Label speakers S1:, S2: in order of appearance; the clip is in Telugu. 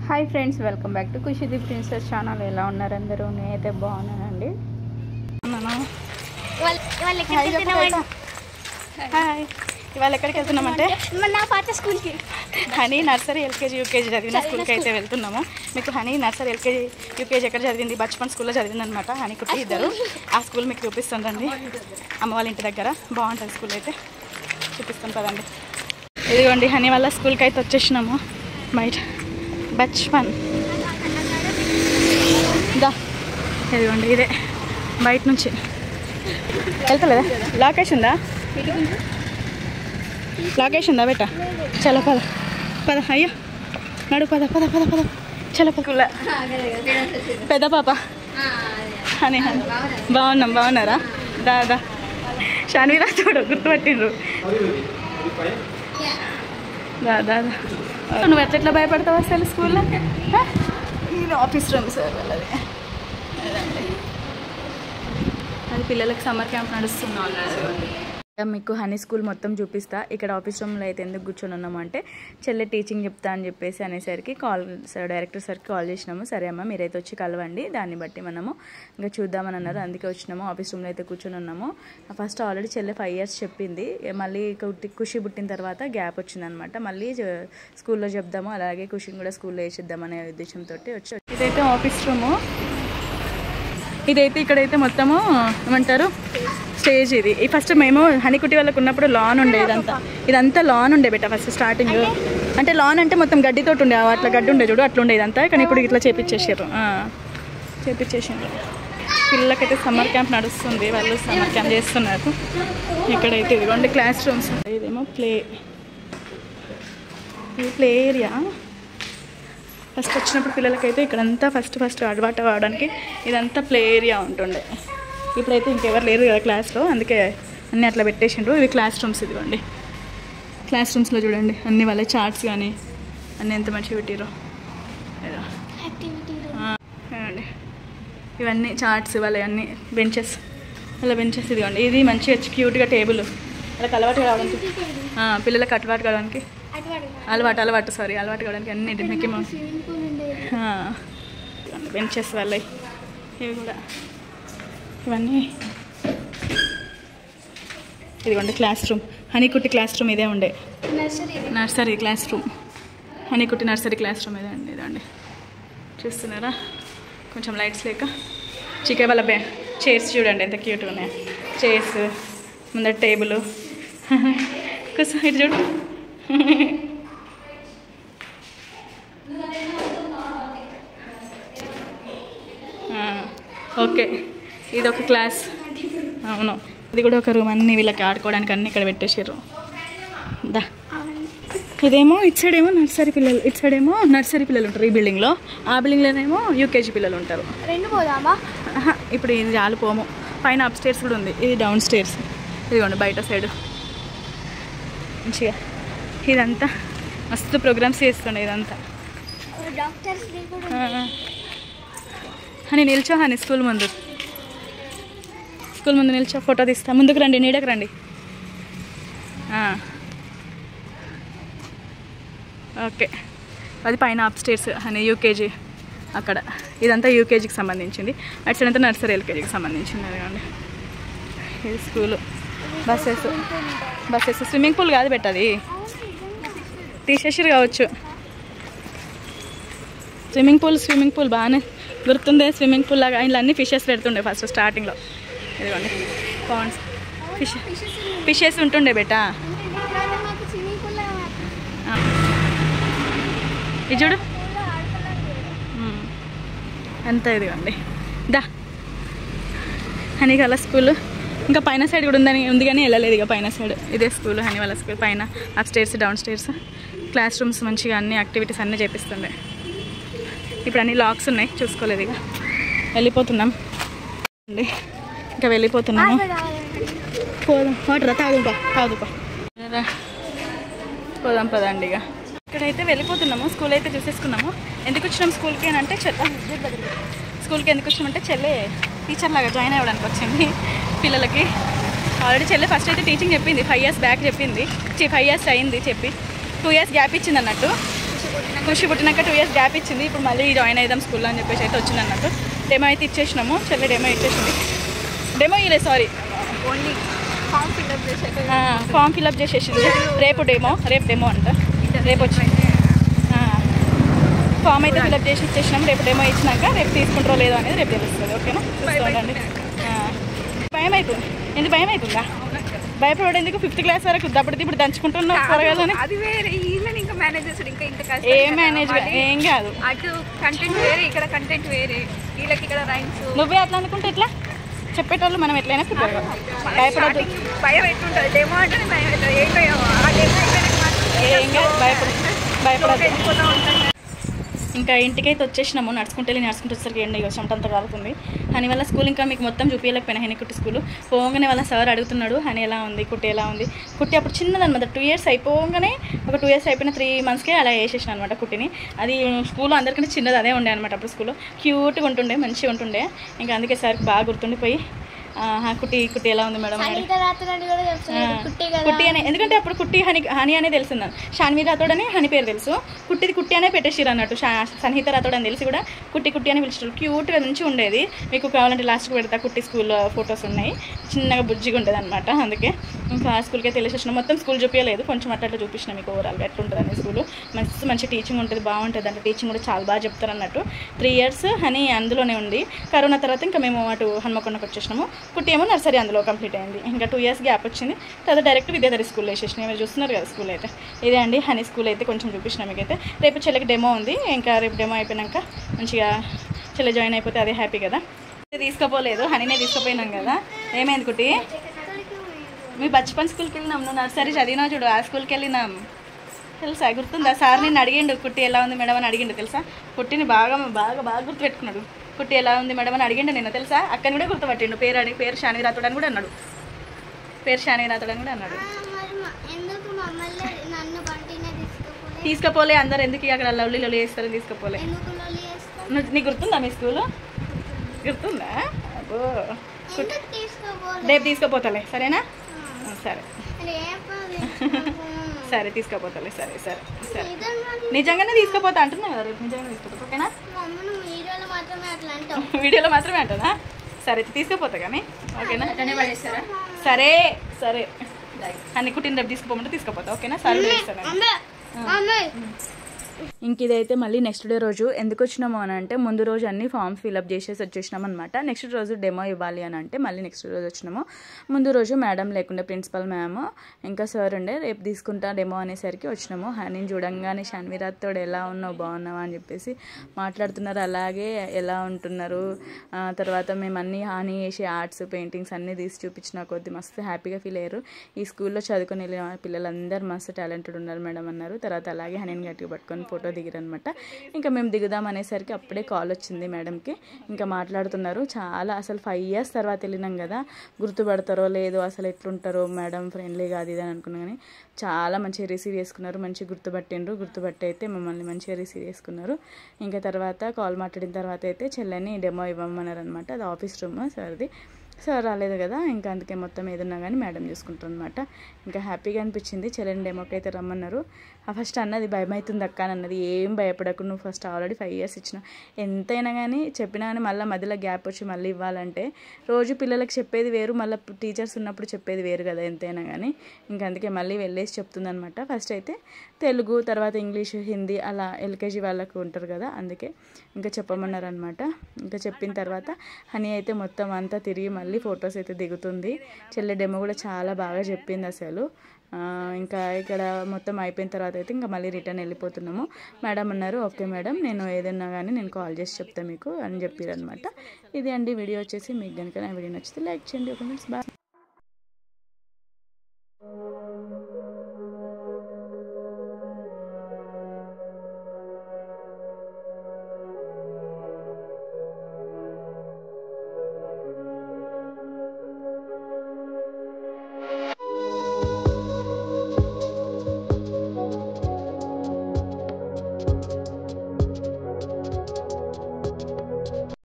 S1: Hi friends, welcome back to Khushi princess channel. ఎలా ఉన్నారు అందరూ? నేనైతే బాగున్నానండి. హాయ్, ఇవాళ ఎక్కడికి వెళ్తున్నామంటే
S2: నా పాత స్కూల్కి,
S1: హనీ నర్సరీ ఎల్కేజీ యూకేజీ చదివిన స్కూల్కి అయితే వెళ్తున్నాము. మీకు హనీ నర్సరీ ఎల్కేజీ యూకేజీ ఎక్కడ చదివింది? బచ్పన్ స్కూల్లో చదివిందనమాట. హనీ కుట్టి ఇద్దరు. ఆ స్కూల్ మీకు చూపిస్తుందండి, అమ్మ వాళ్ళ ఇంటి దగ్గర. బాగుంటుంది స్కూల్ అయితే, చూపిస్తాం కదండి. ఇదిగోండి, హనీ వాళ్ళ స్కూల్కి అయితే వచ్చేసినాము. బయట బచ్పన్ దా, ఇదిగోండి ఇదే బయట నుంచి వెళ్తలేదా? లొకేషన్ ఉందా? లొకేషన్ ఉందా బేట? చలో పద పద, అయ్యో నడు, పద పద పద పద, చలో పద. పెద్ద పాప అని బాగున్నాం. బాగున్నారా? దాదా షాన్వీరా చూడు, గుర్తుపట్టిండ్రు. దాదా నువ్వు ఎట్లా భయపడతావు అసలు స్కూల్లో? ఇది ఆఫీస్ రూమ్ సార్ వాళ్ళది. అది పిల్లలకి సమ్మర్ క్యాంప్ నడుస్తున్నాం అన్నాడు. మీకు హనీ స్కూల్ మొత్తం చూపిస్తా. ఇక్కడ ఆఫీస్ రూమ్లో అయితే ఎందుకు కూర్చొని ఉన్నాము అంటే, చెల్లె టీచింగ్ చెప్తా అని చెప్పేసి అనేసరికి డైరెక్టర్ సార్కి కాల్ చేసినాము. సరే అమ్మ మీరైతే వచ్చి కలవండి, దాన్ని బట్టి మనము ఇంకా చూద్దామని అన్నారు. అందుకే వచ్చినాము. ఆఫీస్ రూమ్లో అయితే కూర్చొని ఉన్నాము. ఫస్ట్ ఆల్రెడీ చెల్లె 5 years చెప్పింది. మళ్ళీ ఖుషి పుట్టిన తర్వాత గ్యాప్ వచ్చిందనమాట. మళ్ళీ స్కూల్లో చెప్దాము, అలాగే ఖుషిని కూడా స్కూల్లో వేసిద్దామనే ఉద్దేశంతో వచ్చి. ఇదైతే ఆఫీస్ రూము. ఇదైతే ఇక్కడైతే మొత్తము ఏమంటారు, స్టేజ్. ఇది ఫస్ట్ మేము హనీకుట్టి వాళ్ళకు ఉన్నప్పుడు లాన్ ఉండే, ఇదంతా లాన్ ఉండే బెట్ట ఫస్ట్ స్టార్టింగ్. అంటే లాన్ అంటే మొత్తం గడ్డితోటి ఉండే, అట్లా గడ్డి ఉండే చూడు, అట్లా ఉండే ఇదంతా. కానీ ఇప్పుడు ఇట్లా చేపించేసారు. పిల్లలకైతే సమ్మర్ క్యాంప్ నడుస్తుంది, వాళ్ళు సమ్మర్ క్యాంప్ చేస్తున్నారు. ఇక్కడైతే ఇదిగోండి క్లాస్ రూమ్స్. ఇదేమో ప్లే ఏరియా. ఫస్ట్ వచ్చినప్పుడు పిల్లలకైతే ఇక్కడంతా ఫస్ట్ అలవాటు అవ్వడానికి ఇదంతా ప్లే ఏరియా ఉంటుండే. ఇప్పుడైతే ఇంకెవరు లేరు కదా క్లాస్లో, అందుకే అన్నీ అట్లా పెట్టేసిండ్రు. ఇవి క్లాస్ రూమ్స్. ఇదిగోండి క్లాస్ రూమ్స్లో చూడండి అన్ని వాళ్ళ చార్ట్స్ కానీ అన్నీ ఎంత మంచిగా పెట్టిరో. అండి ఇవన్నీ చార్ట్స్ వాళ్ళ అన్నీ బెంచెస్, ఇదిగోండి. ఇది మంచిగా క్యూట్గా టేబుల్. వాళ్ళకి అలవాటు కావడానికి, పిల్లలకి అలవాటు కావడానికి అలవాటు కావడానికి అన్ని మిక్కీ మౌస్ బెంచెస్ వాళ్ళవి. ఇవి కూడా ఇవన్నీ. ఇదిగోండి class room, Honeykutti class room ఇదే ఉండే. Nursery class room, Honeykutti nursery class room ఇదే అండి. ఇదండి చూస్తున్నారా, కొంచెం లైట్స్ లేక. చికే వాళ్ళ చైర్స్ చూడండి ఎంత క్యూట్గా ఉన్నాయి. చైర్స్ ముందర టేబుల్. కూర్చో, ఇటు చూడు. ఓకే, ఇది ఒక క్లాస్. అవును, ఇది కూడా ఒక రూమ్. అన్నీ వీళ్ళకి ఆడుకోవడానికి అన్నీ ఇక్కడ పెట్టేసారు. దా, ఇదేమో ఇటు సైడ్ ఏమో నర్సరీ పిల్లలు ఉంటారు ఈ బిల్డింగ్లో. ఆ బిల్డింగ్లోనేమో యూకేజీ పిల్లలు ఉంటారు.
S2: రెండు పోదామా?
S1: ఇప్పుడు ఇది చాలు, పోము. పైన అప్ స్టేర్స్ కూడా ఉంది, ఇది డౌన్ స్టేర్స్. ఇదిగోండి బయట సైడ్ మంచిగా. ఇదంతా మస్తు ప్రోగ్రామ్స్ చేస్తుండే ఇదంతా. అని నిల్చో, అని స్కూల్ ముందు నిల్చో, ఫోటో తీస్తా. ముందుకు రండి, నీడకు రండి. ఓకే, అది పైన అప్ స్టేర్స్ అని యూకేజీ అక్కడ. ఇదంతా యూకేజీకి సంబంధించింది. అటు సైడ్ అంతా నర్సరీ ఎల్కేజీకి సంబంధించింది. అదిగోండి ఇది స్కూలు. బస్సెస్ స్విమ్మింగ్ పూల్ కాదు పెట్టది, తీసేసిరు కావచ్చు. స్విమ్మింగ్ పూల్ బాగానే గుర్తుందే. స్విమ్మింగ్ పూల్ లాగా ఇలా అన్ని ఫిషెస్ పెడుతుండే ఫస్ట్ స్టార్టింగ్లో. ఇదిగోండి పాండ్స్, ఫిషెస్ ఉంటుండే బేటా. ఇది చూడు అంతా. ఇదిగోండి దా, హనీ వాళ్ళ స్కూల్. ఇంకా పైన సైడ్ కూడా ఉంది కానీ వెళ్ళలేదు ఇక పైన సైడ్. ఇదే స్కూల్, హనీ వాళ్ళ స్కూల్. పైన up stairs, down stairs, class rooms మంచిగా అన్ని యాక్టివిటీస్ అన్నీ చేపిస్తుండే. ఇప్పుడు అన్ని లాక్స్ ఉన్నాయి, చూసుకోలేదు. ఇక వెళ్ళిపోతున్నాం అండి, ఇంకా వెళ్ళిపోతున్నాము. పోదాం, వాటర్ తాగుపా పోదాం పదండి. ఇక ఇక్కడైతే వెళ్ళిపోతున్నాము. స్కూల్ అయితే చూసేసుకున్నాము. ఎందుకు వచ్చినాం స్కూల్కి అని అంటే, స్కూల్కి ఎందుకు వచ్చినామంటే చెల్లె టీచర్ లాగా జాయిన్ అవ్వడానికి వచ్చింది పిల్లలకి. ఆల్రెడీ చెల్లె ఫస్ట్ అయితే టీచింగ్ చెప్పింది, 5 years బ్యాక్ చెప్పింది. 5 years అయింది చెప్పి, 2 years గ్యాప్ ఇచ్చింది అన్నట్టు. ఖుషి పుట్టినాక 2 years గ్యాప్ ఇచ్చింది. ఇప్పుడు మళ్ళీ జాయిన్ అయిదాం స్కూల్లో అని చెప్పేసి అయితే వచ్చింది అన్నట్టు. డెమో అయితే ఇచ్చేసినాము. చెల్లి డెమో ఇచ్చేసింది. డెమో ఇలే సారీ
S2: ఓన్లీ
S1: ఫామ్ ఫిల్అప్ చేసేసింది. రేపు డెమో అంట. రేపు వచ్చింది ఫామ్ అయితే ఫిల్అప్ చేసి ఇచ్చేసినాము. రేపు డెమో ఇచ్చినాక రేపు తీసుకుంటారో లేదో అనేది రేపు తెలుస్తుంది. ఓకేనా? చూసుకోండి. భయం అవుతుంది. ఎందుకు భయం అవుతుందా? భయపడే ఎందుకు? 5th class వరకు దప్పటి ఇప్పుడు దంచుకుంటున్నావు త్వరగానే.
S2: అది వేరే ఈయన ఇంకా మేనేజ్ చేస్తాడు. ఇంకా ఇంత కష్టం.
S1: ఏ మేనేజ్ ఏం కాదు.
S2: అటు కంటెంట్ వేరే, ఇక్కడ కంటెంట్ వేరే. వీళ్ళకి ఇక్కడ రైమ్స్.
S1: నువ్వే అట్లా అనుకుంటే ఎట్లా? చెప్పేటోళ్ళు మనం ఎట్లయినా ప్రిపేర్ కావాలి. భయపడద్దు.
S2: భయం ఎట్లుంటుంది? డెమో అంటే భయం అవుతుంది. ఏం భయం? ఆ డెమో
S1: ఏం కాదు. భయపడద్దు.
S2: వెళ్ళిపోతూ ఉంటాను.
S1: ఇంకా ఇంటికైతే వచ్చేసినాము. నడుచుకుంటే వచ్చేసరికి ఎండ చెమటంతా కాలుతుంది. హనీ వాళ్ళ స్కూల్ ఇంకా మీకు మొత్తం చూపించలేకపోయినా. హనీ కుట్టి స్కూల్ పోగానే వాళ్ళ సార్ అడుగుతున్నాడు హనీ ఎలా ఉంది, కుట్టి ఎలా ఉంది. కుట్టి అప్పుడు చిన్నదనమాట. 2 years అయిపోగానే ఒక 2 years అయిపోయిన 3 monthsకే అలా వేసేసిన అనమాట కుట్టిని. అది స్కూల్లో అందరికంటే చిన్నది అదే ఉండే అనమాట. అప్పుడు స్కూల్లో క్యూట్గా ఉంటుండే, మంచిగా ఉంటుండే. ఇంకా అందుకే సార్కి బాగా గుర్తుండిపోయి కుట్టి ఎలా ఉంది మేడం కుట్టి అని. ఎందుకంటే అప్పుడు కుట్టి హనీ అనే తెలిసింది. షాన్వి రాథోడ్ అని హనీ పేరు తెలుసు. కుట్టి అనే పెట్టేసిరు అన్నట్టు. సన్హిత రాథోడ్ అని తెలిసి కూడా కుట్టి అని పిలిచారు. క్యూట్గా నుంచి ఉండేది. మీకు కావాలంటే లాస్ట్కి పెడతా. కుట్టి స్కూల్ ఫొటోస్ ఉన్నాయి. చిన్నగా బుజ్జిగా ఉండేది అనమాట. అందుకే ఇంకా స్కూల్కి అయితే వెళ్ళేసి మొత్తం స్కూల్ చూపించలేదు, కొంచెం అట్లా చూపించిన మీకు ఓవరాల్గా ఎట్లుంటుంది అని. స్కూల్ మంచి టీచింగ్ ఉంటుంది, బాగుంటుంది. అంటే టీచింగ్ కూడా చాలా బాగా చెప్తారు అన్నట్టు. 3 years హనీ అందులోనే ఉంది. కరోనా తర్వాత ఇంకా మేము అటు హన్మకొండకు వచ్చేసినాము. కుట్టి ఏమో నర్సరీ అందులో కంప్లీట్ అయింది. ఇంకా 2 years గ్యాప్ వచ్చింది. తర్వాత డైరెక్ట్ విద్యాధరి స్కూల్లో వేసేసినాయి. మీరు చూస్తున్నారు కదా స్కూల్ అయితే. ఇదే అండి హనీ స్కూల్ అయితే కొంచెం చూపించిన మీకైతే. రేపు చెల్లెకి డెమో ఉంది. ఇంకా రేపు డెమో అయిపోయినాక మంచిగా చెల్లె జాయిన్ అయిపోతే అదే హ్యాపీ కదా. తీసుకుపోలేదు, హనీనే తీసుకుపోయినాం కదా. ఏమైంది కుట్టి? మీ బచ్పన్ స్కూల్కి వెళ్ళినాం. నువ్వు నర్సరీ చదివినావు చూడు, ఆ స్కూల్కి వెళ్ళినాం. తెలుసా? గుర్తుందా? సార్ నిన్ను అడిగిండు కుట్టి ఎలా ఉంది మేడం అని అడిగిండు. తెలుసా? కుట్టిని బాగా గుర్తుపెట్టుకున్నాడు. కుట్టి ఎలా ఉంది మేడం అని అడిగిండు నిన్న. తెలుసా? అక్కని కూడా గుర్తుపట్టిండు. పేరు షాన్వి రాథోడ్ అని కూడా అన్నాడు. తీసుకుపోలే అందరు. ఎందుకు అక్కడ లవ్లీ చేస్తారు? తీసుకుపోలే. నీకు గుర్తుందా మీ స్కూల్? గుర్తుందా? అబ్బో రేపు తీసుకుపోతలే. సరేనా? సరే సరే తీసుకుపోతలే. సరే నిజంగానే తీసుకుపోతా అంటున్నా కదా. రేపు నిజంగానే తీసుకుపోతా. ఓకేనా? వీడియోలో మాత్రమే అంటున్నా. సరే తీసుకుపోతా కానీ. ఓకేనా? సరే అన్ని కుట్టిన రేపు తీసుకుపోమంటే తీసుకుపోతా. ఓకేనా? సరే చేస్తాను. ఇంక ఇదైతే మళ్ళీ నెక్స్ట్ డే రోజు ఎందుకు వచ్చినాము అని అంటే, ముందు రోజు అన్ని ఫామ్స్ ఫిల్అప్ చేసేసి వచ్చేసినాం అనమాట. నెక్స్ట్ రోజు డెమో ఇవ్వాలి అని అంటే మళ్ళీ నెక్స్ట్ రోజు వచ్చినాము. ముందు రోజు మేడం లేకుండే, ప్రిన్సిపల్ మ్యామ్ ఇంకా సార్ ఉండే. రేపు తీసుకుంటా డెమో అనేసరికి వచ్చినాము. హనీని చూడంగానే షాన్వి రాథోడ్ ఎలా ఉన్నావు, బాగున్నావా అని చెప్పేసి మాట్లాడుతున్నారు. అలాగే ఎలా ఉంటున్నారు. తర్వాత మేము అన్ని హాని చేసి ఆర్ట్స్ పెయింటింగ్స్ అన్నీ తీసి చూపించిన కొద్ది మస్తు హ్యాపీగా ఫీల్ అయ్యారు. ఈ స్కూల్లో చదువుకుని వెళ్ళిన పిల్లలందరూ మస్తు టాలెంటెడ్ ఉన్నారు మేడం అన్నారు. తర్వాత అలాగే హనీని గట్టిగా పట్టుకొని ఫోటో దిగిరనమాట. ఇంకా మేము దిగుదాం అనేసరికి అప్పుడే కాల్ వచ్చింది మేడంకి. ఇంకా మాట్లాడుతున్నారు. చాలా అసలు 5 years తర్వాత వెళ్ళినాం కదా, గుర్తుపడతారో లేదో, అసలు ఎట్లుంటారో మేడం ఫ్రెండ్లీగా అది అని అనుకున్నా. కానీ చాలా మంచిగా రిసీవ్ చేసుకున్నారు. మంచిగా గుర్తుపట్టి అయితే మమ్మల్ని మంచిగా రిసీవ్ చేసుకున్నారు. ఇంకా తర్వాత కాల్ మాట్లాడిన తర్వాత అయితే చెల్లెని డెమో ఇవ్వమన్నారు అనమాట. అది ఆఫీస్ రూమ్ సార్ది. సార్ రాలేదు కదా, ఇంకా అందుకే మొత్తం ఏదన్నా కానీ మేడం చూసుకుంటారు అనమాట. ఇంకా హ్యాపీగా అనిపించింది. చెల్లెని డెమోకి అయితే రమ్మన్నారు. ఫస్ట్ అన్నది భయం అవుతుంది అక్క అని అన్నది. ఏం భయపడకు, నువ్వు ఫస్ట్ ఆల్రెడీ 5 years ఇచ్చిన, ఎంతైనా కానీ చెప్పినా కానీ మళ్ళీ మధ్యలో గ్యాప్ వచ్చి మళ్ళీ ఇవ్వాలంటే రోజు పిల్లలకు చెప్పేది వేరు, మళ్ళీ టీచర్స్ ఉన్నప్పుడు చెప్పేది వేరు కదా ఎంతైనా కానీ. ఇంకా అందుకే మళ్ళీ వెళ్ళేసి చెప్తుంది అనమాట. ఫస్ట్ అయితే తెలుగు, తర్వాత ఇంగ్లీషు, హిందీ అలా ఎల్కేజీ వాళ్ళకు ఉంటారు కదా, అందుకే ఇంకా చెప్పమన్నారు అనమాట. ఇంకా చెప్పిన తర్వాత హనీ అయితే మొత్తం అంతా తిరిగి మళ్ళీ ఫొటోస్ అయితే దిగుతుంది. చెల్లె డెమో కూడా చాలా బాగా చెప్పింది అసలు. ఇంకా ఇక్కడ మొత్తం అయిపోయిన తర్వాత అయితే ఇంకా మళ్ళీ రిటర్న్ వెళ్ళిపోతున్నాము. మేడం అన్నారు ఓకే మేడం, నేను ఏదన్నా కానీ నేను కాల్ చేసి చెప్తాను మీకు అని చెప్పారు అనమాట. ఇది అండి వీడియో వచ్చేసి. మీకు కనుక నా వీడియో నచ్చితే లైక్ చేయండి. Okay friends, bye.